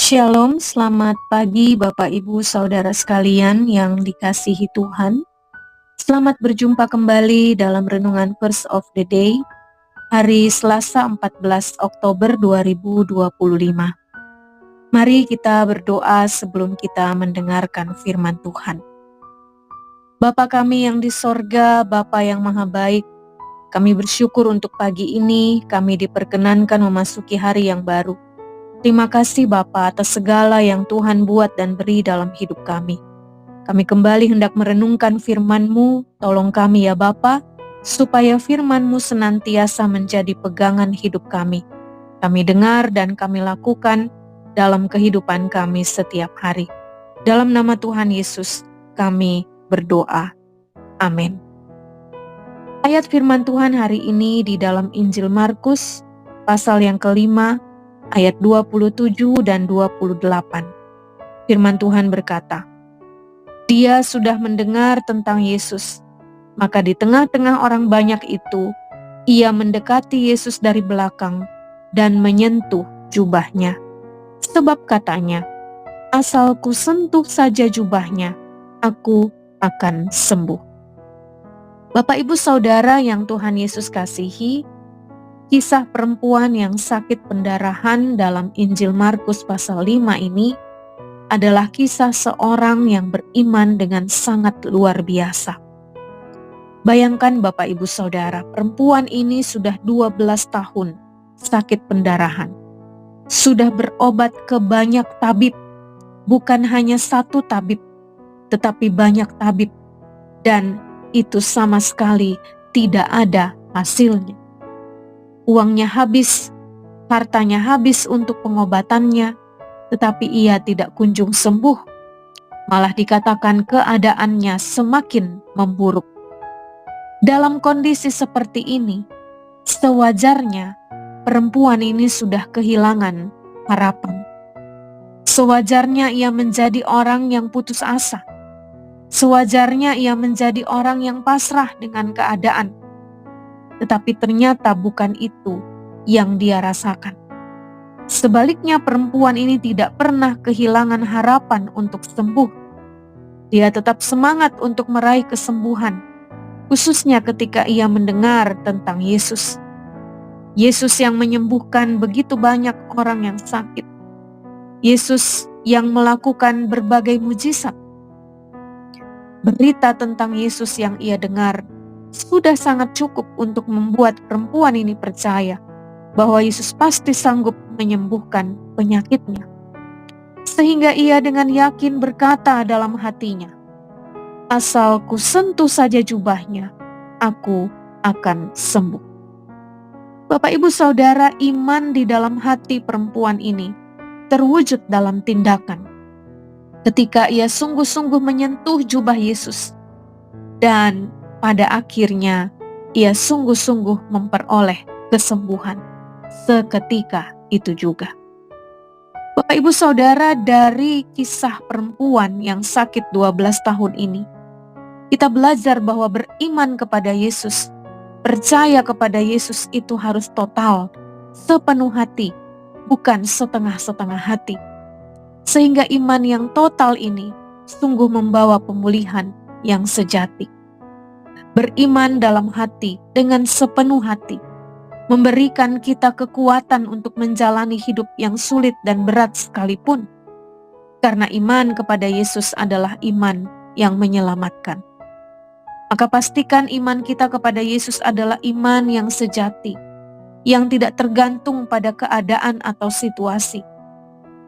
Shalom, selamat pagi Bapak Ibu Saudara sekalian yang dikasihi Tuhan. Selamat berjumpa kembali dalam Renungan Verse of the Day, hari Selasa 14 Oktober 2025. Mari kita berdoa sebelum kita mendengarkan firman Tuhan. Bapa kami yang di sorga, Bapa yang maha baik, kami bersyukur untuk pagi ini kami diperkenankan memasuki hari yang baru. Terima kasih Bapa atas segala yang Tuhan buat dan beri dalam hidup kami. Kami kembali hendak merenungkan firman-Mu, tolong kami ya Bapa, supaya firman-Mu senantiasa menjadi pegangan hidup kami. Kami dengar dan kami lakukan dalam kehidupan kami setiap hari. Dalam nama Tuhan Yesus, kami berdoa. Amin. Ayat firman Tuhan hari ini di dalam Injil Markus, pasal yang kelima, ayat 27 dan 28. Firman Tuhan berkata, "Dia sudah mendengar tentang Yesus, maka di tengah-tengah orang banyak itu, ia mendekati Yesus dari belakang dan menyentuh jubahnya. Sebab katanya, asal ku sentuh saja jubahnya, aku akan sembuh." Bapak Ibu Saudara yang Tuhan Yesus kasihi, kisah perempuan yang sakit pendarahan dalam Injil Markus pasal 5 ini adalah kisah seorang yang beriman dengan sangat luar biasa. Bayangkan Bapak Ibu Saudara, perempuan ini sudah 12 tahun sakit pendarahan. Sudah berobat ke banyak tabib, bukan hanya satu tabib, tetapi banyak tabib. Dan itu sama sekali tidak ada hasilnya. Uangnya habis, hartanya habis untuk pengobatannya, tetapi ia tidak kunjung sembuh. Malah dikatakan keadaannya semakin memburuk. Dalam kondisi seperti ini, sewajarnya perempuan ini sudah kehilangan harapan. Sewajarnya ia menjadi orang yang putus asa. Sewajarnya ia menjadi orang yang pasrah dengan keadaan. Tetapi ternyata bukan itu yang dia rasakan. Sebaliknya perempuan ini tidak pernah kehilangan harapan untuk sembuh. Dia tetap semangat untuk meraih kesembuhan, khususnya ketika ia mendengar tentang Yesus. Yesus yang menyembuhkan begitu banyak orang yang sakit. Yesus yang melakukan berbagai mujizat. Berita tentang Yesus yang ia dengar sudah sangat cukup untuk membuat perempuan ini percaya bahwa Yesus pasti sanggup menyembuhkan penyakitnya. Sehingga ia dengan yakin berkata dalam hatinya, "Asal ku sentuh saja jubahnya, aku akan sembuh." Bapak Ibu Saudara, iman di dalam hati perempuan ini terwujud dalam tindakan. Ketika ia sungguh-sungguh menyentuh jubah Yesus, dan pada akhirnya ia sungguh-sungguh memperoleh kesembuhan seketika itu juga. Bapak Ibu Saudara, dari kisah perempuan yang sakit 12 tahun ini, kita belajar bahwa beriman kepada Yesus, percaya kepada Yesus itu harus total, sepenuh hati, bukan setengah-setengah hati. Sehingga iman yang total ini sungguh membawa pemulihan yang sejati. Beriman dalam hati dengan sepenuh hati memberikan kita kekuatan untuk menjalani hidup yang sulit dan berat sekalipun. Karena iman kepada Yesus adalah iman yang menyelamatkan. Maka pastikan iman kita kepada Yesus adalah iman yang sejati, yang tidak tergantung pada keadaan atau situasi,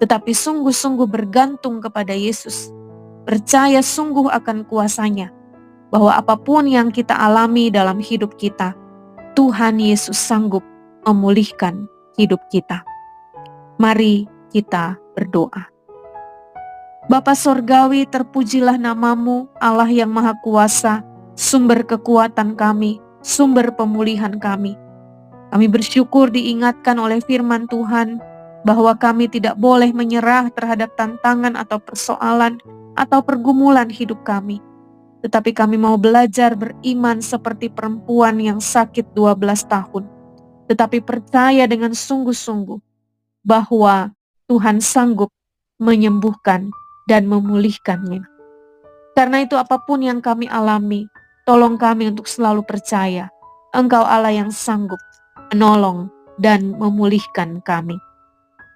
tetapi sungguh-sungguh bergantung kepada Yesus, percaya sungguh akan kuasa-Nya, bahwa apapun yang kita alami dalam hidup kita, Tuhan Yesus sanggup memulihkan hidup kita. Mari kita berdoa. Bapa Sorgawi, terpujilah nama-Mu, Allah yang Maha Kuasa, sumber kekuatan kami, sumber pemulihan kami. Kami bersyukur diingatkan oleh firman Tuhan, bahwa kami tidak boleh menyerah terhadap tantangan atau persoalan atau pergumulan hidup kami. Tetapi kami mau belajar beriman seperti perempuan yang sakit 12 tahun. Tetapi percaya dengan sungguh-sungguh bahwa Tuhan sanggup menyembuhkan, dan memulihkannya. Karena itu apapun yang kami alami, tolong kami untuk selalu percaya Engkau Allah yang sanggup menolong dan memulihkan kami.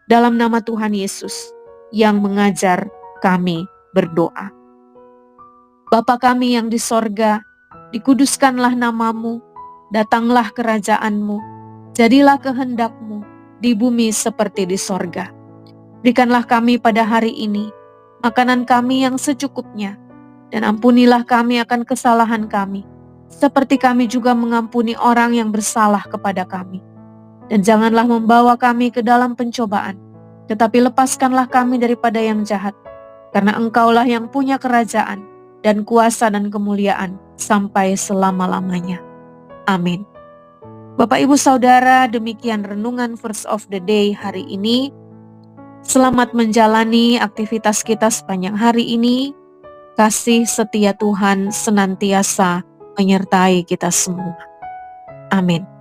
Dalam nama Tuhan Yesus yang mengajar kami berdoa. Bapa kami yang di sorga, dikuduskanlah namamu, datanglah kerajaan-Mu, jadilah kehendak-Mu di bumi seperti di sorga. Berikanlah kami pada hari ini makanan kami yang secukupnya, dan ampunilah kami akan kesalahan kami, seperti kami juga mengampuni orang yang bersalah kepada kami. Dan janganlah membawa kami ke dalam pencobaan, tetapi lepaskanlah kami daripada yang jahat, karena Engkaulah yang punya kerajaan dan kuasa dan kemuliaan sampai selama-lamanya. Amin. Bapak Ibu Saudara, demikian renungan Verse of the Day hari ini. Selamat menjalani aktivitas kita sepanjang hari ini. Kasih setia Tuhan senantiasa menyertai kita semua. Amin.